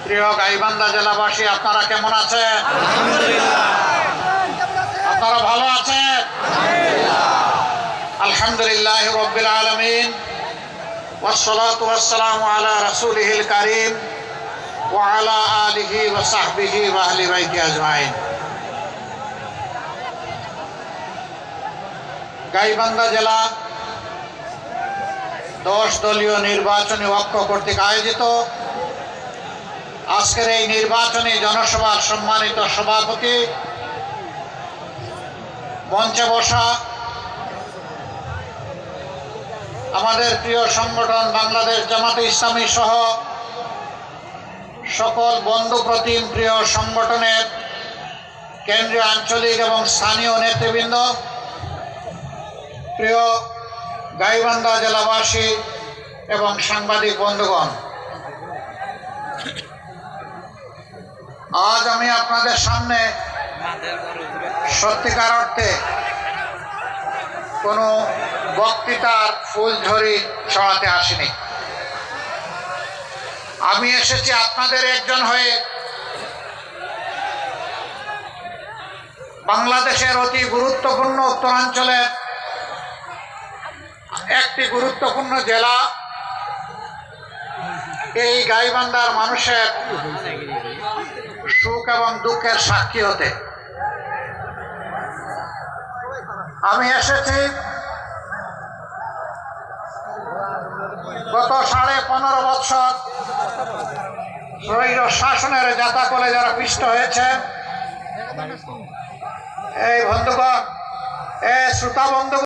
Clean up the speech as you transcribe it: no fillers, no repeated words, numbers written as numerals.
প্রিয় গাইবান্ধা জেলাবাসী, আপনারা কেমন আছেন? আপনারা ভালো আছেন? আলহামদুলিল্লাহ রাব্বিল আলামিন, ওয়াসসালাতু ওয়াসসালামু আলা রাসূলিহিল কারীম ওয়া আলা আলিহি ওয়া সাহবিহি ওয়া আহলি বাইতি আজমাইন। গাইবান্ধা জেলা 10 দলীয় নির্বাচনী ঐক্য কর্তৃক আয়োজিত আজকের এই নির্বাচনী জনসভার সম্মানিত সভাপতি, মঞ্চে বসা আমাদের প্রিয় সংগঠন বাংলাদেশ জামাতে ইসলামী সহ সকল বন্ধুপ্রতিম প্রিয় সংগঠনের কেন্দ্রীয়, আঞ্চলিক এবং স্থানীয় নেতৃবৃন্দ, প্রিয় গাইবান্ধা জেলাবাসী এবং সাংবাদিক বন্ধুগণ, আজ আমি আপনাদের সামনে সত্যিকার অর্থে কোনো বক্তৃতার ফুলঝুরি ছড়াতে আসিনি। আমি এসেছি আপনাদের একজন হয়ে বাংলাদেশের অতি গুরুত্বপূর্ণ উত্তরাঞ্চলের একটি গুরুত্বপূর্ণ জেলা এই গাইবান্ধার মানুষের সুখ এবং দুঃখের সাক্ষী হতে। আমি এসেছি গত 15.5 বছর স্বৈর শাসনের জাতাকলে যারা পিষ্ট হয়েছে, এই বন্ধুগণ, শ্রোতা বন্ধু